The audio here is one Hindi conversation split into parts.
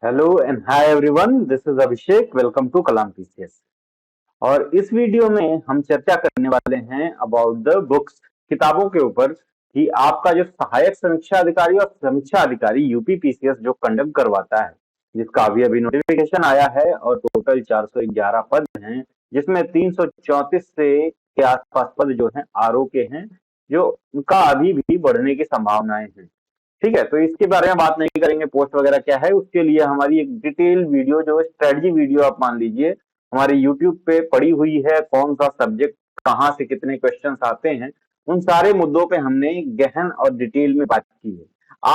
Hello and hi everyone, this is Abhishek. Welcome to Kalam PCS. और इस वीडियो में हम चर्चा करने वाले हैं अबाउट द बुक्स, किताबों के ऊपर कि आपका जो सहायक समीक्षा अधिकारी और समीक्षा अधिकारी यूपी पीसीएस जो कंडक्ट करवाता है, जिसका अभी अभी नोटिफिकेशन आया है और टोटल 411 पद हैं, जिसमें 334 से के आसपास पद जो हैं आरओ के हैं, जो उनका अभी भी बढ़ने की संभावनाएं हैं। ठीक है, तो इसके बारे में बात नहीं करेंगे पोस्ट वगैरह क्या है, उसके लिए हमारी एक डिटेल वीडियो जो स्ट्रेटजी वीडियो आप मान लीजिए हमारे यूट्यूब पे पड़ी हुई है। कौन सा सब्जेक्ट कहाँ से कितने क्वेश्चंस आते हैं, उन सारे मुद्दों पे हमने गहन और डिटेल में बात की है।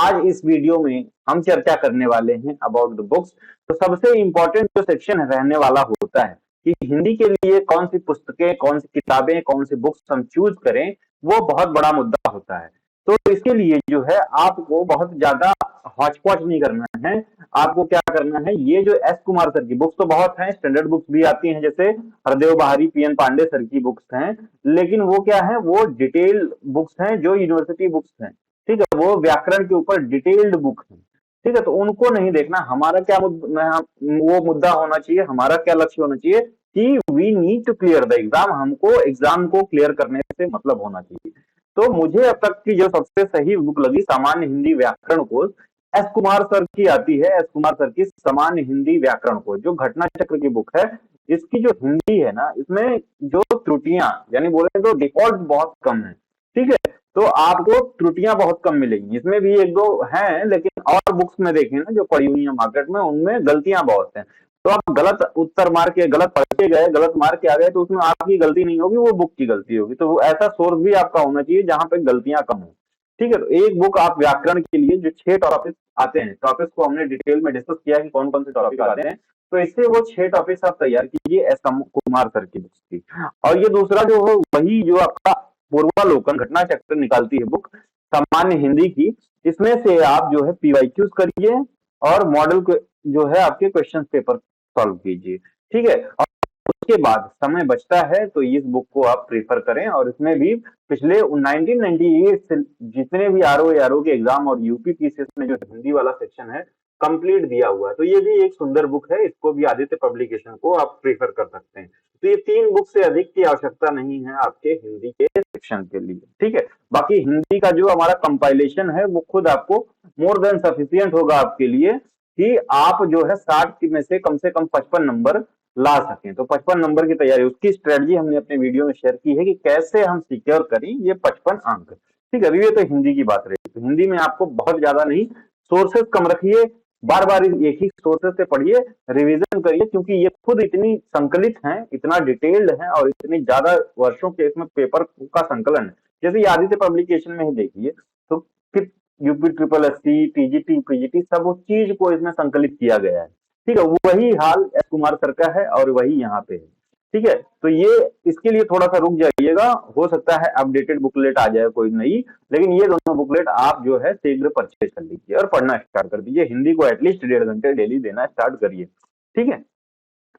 आज इस वीडियो में हम चर्चा करने वाले हैं अबाउट द बुक्स। तो सबसे इम्पोर्टेंट जो सेक्शन रहने वाला होता है कि हिंदी के लिए कौन सी पुस्तकें, कौन सी किताबें, कौन सी बुक्स हम चूज करें, वो बहुत बड़ा मुद्दा होता है। तो इसके लिए जो है आपको बहुत ज्यादा हॉच-पॉच नहीं करना है। आपको क्या करना है, ये जो एस कुमार सर की बुक्स तो बहुत हैं, स्टैंडर्ड बुक्स भी आती हैं, जैसे हरदेव बहारी, पीएन पांडे सर की बुक्स हैं, लेकिन वो क्या है, वो डिटेल बुक्स हैं, जो यूनिवर्सिटी बुक्स हैं। ठीक है, वो व्याकरण के ऊपर डिटेल्ड बुक है। ठीक है, तो उनको नहीं देखना। हमारा क्या वो मुद्दा होना चाहिए, हमारा क्या लक्ष्य होना चाहिए कि we need to clear the exam. हमको एग्जाम को क्लियर करने से मतलब होना चाहिए। तो मुझे अब तक की जो सबसे सही बुक लगी, सामान्य हिंदी व्याकरण कोश, एस कुमार सर की आती है। एस कुमार सर की सामान्य हिंदी व्याकरण कोश जो घटना चक्र की बुक है, इसकी जो हिंदी है ना, इसमें जो त्रुटियां, यानी बोले तो डिफॉल्ट बहुत कम है। ठीक है, तो आपको त्रुटियां बहुत कम मिलेंगी। इसमें भी एक दो हैं, लेकिन और बुक्स में देखें ना जो पड़ी हुई है मार्केट में, उनमें गलतियां बहुत हैं। तो आप गलत उत्तर मार के, गलत पढ़ के गए, गलत मार के आ गए, तो उसमें आपकी गलती नहीं होगी, वो बुक की गलती होगी। तो वो ऐसा सोर्स भी आपका होना चाहिए जहां पे गलतियां कम हो। ठीक है, तो एक बुक आप व्याकरण के लिए जो 6 टॉपिक आते हैं, टॉपिक्स को हमने डिटेल में डिस्कस किया कि कौन कौन से टॉपिक आते हैं, तो इससे वो 6 टॉपिक्स आप तैयार कीजिए एस कुमार सर की बुक्स की। और ये दूसरा जो है, वही जो आपका पूर्वालोकन घटना चक्र निकालती है बुक, सामान्य हिंदी की। इसमें से आप जो है पीवाईक्यूज करिए और मॉडल जो है आपके क्वेश्चन पेपर सॉल्व कीजिए। ठीक है, और उसके बाद समय बचता है तो इस बुक को आप प्रेफर करें। और इसमें भी पिछले 1998 से जितने भी आरओ के एग्जाम और यूपी पीसीएस में जो हिंदी वाला सेक्शन है कंप्लीट दिया हुआ है, तो ये भी एक सुंदर बुक है। इसको भी आदित्य पब्लिकेशन को आप प्रेफर कर सकते हैं। तो ये 3 बुक से अधिक की आवश्यकता नहीं है आपके हिंदी के सेक्शन के लिए। ठीक है, बाकी हिंदी का जो हमारा कंपाइलेशन है वो खुद आपको मोर देन सफिशियंट होगा आपके लिए कि आप जो है 60 में से कम 55 नंबर ला सकें। तो 55 नंबर की तैयारी, उसकी स्ट्रेटजी हमने अपने वीडियो में शेयर की है कि कैसे हम सिक्योर करें ये 55 अंक। ठीक है, अभी ये तो हिंदी की बात रही। तो हिंदी में आपको बहुत ज्यादा नहीं, सोर्सेस कम रखिए, बार बार एक ही सोर्सेस से पढ़िए, रिवीजन करिए, क्योंकि ये खुद इतनी संकलित हैं, इतना डिटेल्ड है और इतनी ज्यादा वर्षों के इसमें पेपर का संकलन है। जैसे ये आदित्य पब्लिकेशन में ही देखिए, तो फिर UP triple SC, TGT, PGT, सब उस चीज को इसमें संकलित किया गया है। ठीक है, वही हाल एस कुमार सर का है और वही यहाँ पे है। ठीक है, तो ये इसके लिए थोड़ा सा रुक जाइएगा, हो सकता है अपडेटेड बुकलेट आ जाए कोई नई, लेकिन ये दोनों बुकलेट आप जो है शीघ्र परचेज कर लीजिए और पढ़ना स्टार्ट कर दीजिए। हिंदी को एटलीस्ट 1.5 घंटे डेली देना स्टार्ट करिए। ठीक है,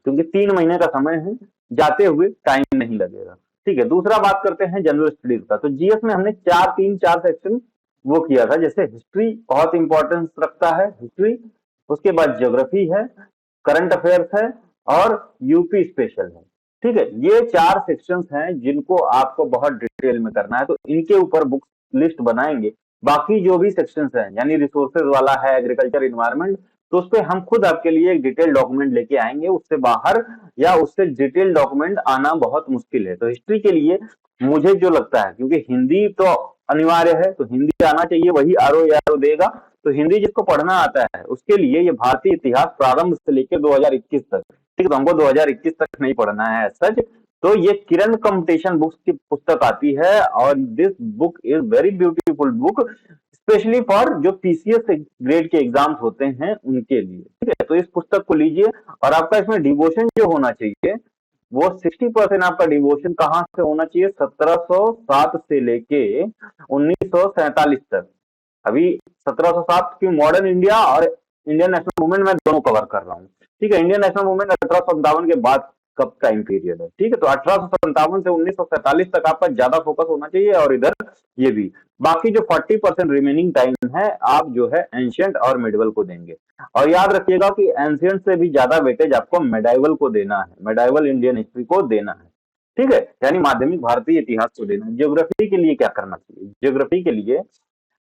क्योंकि 3 महीने का समय है, जाते हुए टाइम नहीं लगेगा। ठीक है, दूसरा बात करते हैं जनरल स्टडीज का। तो जीएस में हमने 4 सेक्शन वो किया था। जैसे हिस्ट्री बहुत इंपॉर्टेंस रखता है, हिस्ट्री, उसके बाद ज्योग्राफी है, करंट अफेयर्स है और यूपी स्पेशल है। ठीक है, ये 4 सेक्शंस हैं जिनको आपको बहुत डिटेल में करना है, तो इनके ऊपर बुक लिस्ट बनाएंगे। बाकी जो भी सेक्शंस हैं, यानी रिसोर्सेज वाला है, एग्रीकल्चर, इन्वायरमेंट, तो उस पर हम खुद आपके लिए एक डिटेल डॉक्यूमेंट लेके आएंगे। उससे बाहर या उससे डिटेल डॉक्यूमेंट आना बहुत मुश्किल है। तो हिस्ट्री के लिए मुझे जो लगता है, क्योंकि हिंदी तो अनिवार्य है, तो हिंदी आना चाहिए, वही आरओ देगा। तो हिंदी जिसको पढ़ना आता है उसके लिए ये भारतीय इतिहास प्रारंभ से लेकर 2021 तक। ठीक है, तो हमको 2021 तक नहीं पढ़ना है सच। तो ये किरण कॉम्पिटिशन बुक्स की पुस्तक आती है और this book is very beautiful book, specially for जो पीसीएस ग्रेड के एग्जाम्स होते हैं उनके लिए। ठीक है, तो इस पुस्तक को लीजिए। और आपका इसमें डिवोशन जो होना चाहिए, वो 60% आपका डिवोशन कहाँ से होना चाहिए, 1707 से लेके 1947 तक। अभी 1707 की मॉडर्न इंडिया और इंडियन नेशनल मूवमेंट में दोनों कवर कर रहा हूँ। ठीक है, इंडियन नेशनल मूवमेंट 1857 के बाद कब टाइम पीरियड है। ठीक है, तो 1857 से 1947 तक आपका ज्यादा फोकस होना चाहिए, और इधर ये भी। बाकी जो 40% रिमेनिंग टाइम है आप जो है एंशियंट और मिडिवल को देंगे। और याद रखिएगा कि एंशियंट से भी ज्यादा वेटेज आपको मेडाइवल को देना है, मेडाइवल इंडियन हिस्ट्री को देना है। ठीक है, यानी माध्यमिक भारतीय इतिहास को देना है। ज्योग्राफी के लिए क्या करना चाहिए, ज्योग्राफी के लिए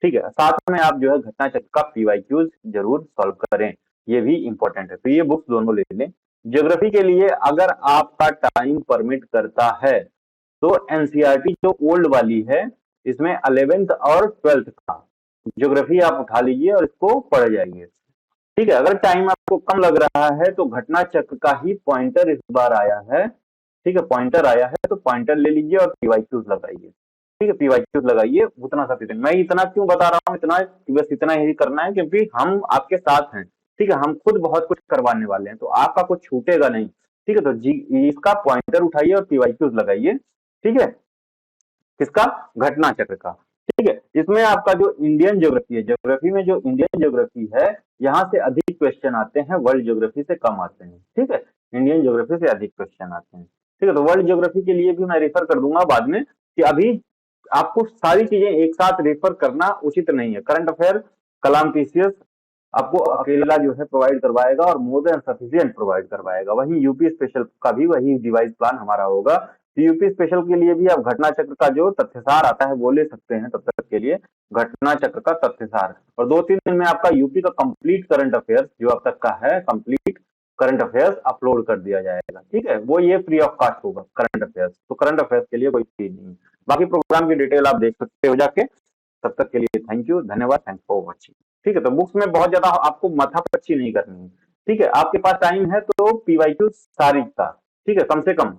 ठीक है, साथ में आप जो है घटना चक्र का पीवाईक्यूज जरूर सॉल्व करें, ये भी इंपॉर्टेंट है। तो ये बुक्स दोनों ले लें। ज्योग्राफी के लिए अगर आपका टाइम परमिट करता है तो एनसीईआरटी जो ओल्ड वाली है, इसमें 11th और 12th का ज्योग्राफी आप उठा लीजिए और इसको पढ़ जाइए। ठीक है, अगर टाइम आपको कम लग रहा है तो घटना चक्र का ही पॉइंटर इस बार आया है। ठीक है, पॉइंटर आया है तो पॉइंटर ले लीजिए और पीवाईक्यूज लगाइए। ठीक है, पीवाईक्यूज लगाइए, उतना सा मैं इतना क्यों बता रहा हूँ, इतना बस इतना ही करना है क्योंकि हम आपके साथ हैं। ठीक है, हम खुद बहुत कुछ करवाने वाले हैं, तो आपका कुछ छूटेगा नहीं। ठीक है, तो जी इसका पॉइंटर उठाइए और पीवाईक्यूज लगाइए। ठीक है, किसका, घटना चक्र का। ठीक है, इसमें आपका जो इंडियन ज्योग्राफी है, ज्योग्राफी में जो इंडियन ज्योग्राफी है, यहाँ से अधिक क्वेश्चन आते हैं, वर्ल्ड ज्योग्राफी से कम आते हैं। ठीक है, इंडियन ज्योग्राफी से अधिक क्वेश्चन आते हैं। ठीक है, तो वर्ल्ड ज्योग्राफी के लिए भी मैं रेफर कर दूंगा बाद में, कि अभी आपको सारी चीजें एक साथ रेफर करना उचित नहीं है। करंट अफेयर कलाम पीसीएस आपको अकेला जो है प्रोवाइड करवाएगा और मोर देन सफिशिएंट प्रोवाइड करवाएगा। वहीं यूपी स्पेशल का भी वही डिवाइस प्लान हमारा होगा। तो यूपी स्पेशल के लिए भी आप घटना चक्र का जो तथ्यसार आता है वो ले सकते हैं, तब तक के लिए घटना चक्र का तथ्यसार। और 2-3 दिन में आपका यूपी का कंप्लीट करंट अफेयर्स जो अब तक का है, कंप्लीट करंट अफेयर्स अपलोड कर दिया जाएगा। ठीक है, वो ये फ्री ऑफ कॉस्ट होगा करंट अफेयर्स, तो करंट अफेयर्स के लिए कोई फी नहीं है। बाकी प्रोग्राम की डिटेल आप देख सकते हो जाके। तब तक के लिए थैंक यू, धन्यवाद, थैंक्स फॉर वॉचिंग। ठीक है, तो बुक्स में बहुत ज्यादा आपको माथापच्ची नहीं करनी है। ठीक है, आपके पास टाइम है तो पीवाईक्यू सारी का, ठीक है, कम से कम।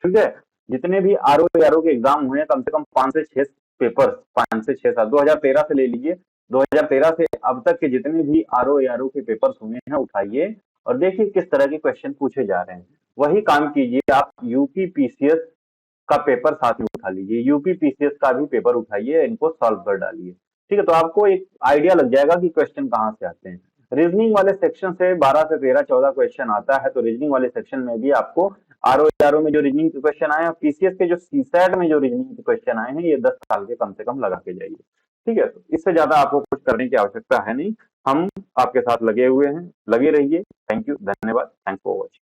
ठीक है, जितने भी आरओ आरओ के एग्जाम हुए हैं, कम से कम 5 से 6 पेपर, 5 से 6 साल, 2013 से ले लीजिए, 2013 से अब तक के जितने भी आरओ आरओ के पेपर्स हुए हैं उठाइए और देखिए किस तरह के क्वेश्चन पूछे जा रहे हैं। वही काम कीजिए आप यूपी पीसीएस का पेपर साथ में उठा लीजिए, यूपी पीसीएस का भी पेपर उठाइए, इनको सॉल्व कर डालिए। ठीक है, तो आपको एक आइडिया लग जाएगा कि क्वेश्चन कहाँ से आते हैं। रीजनिंग वाले सेक्शन से 12 से 13 14 क्वेश्चन आता है, तो रीजनिंग वाले सेक्शन में भी आपको आरओ में जो रीजनिंग के क्वेश्चन आए हैं, पीसीएस के जो सीसैट में जो रीजनिंग के क्वेश्चन आए हैं, ये 10 साल के कम से कम लगा के जाइए। ठीक है, तो इससे ज्यादा आपको कुछ करने की आवश्यकता है नहीं। हम आपके साथ लगे हुए हैं, लगे रहिए। थैंक यू, धन्यवाद, थैंक्स फॉर वॉचिंग।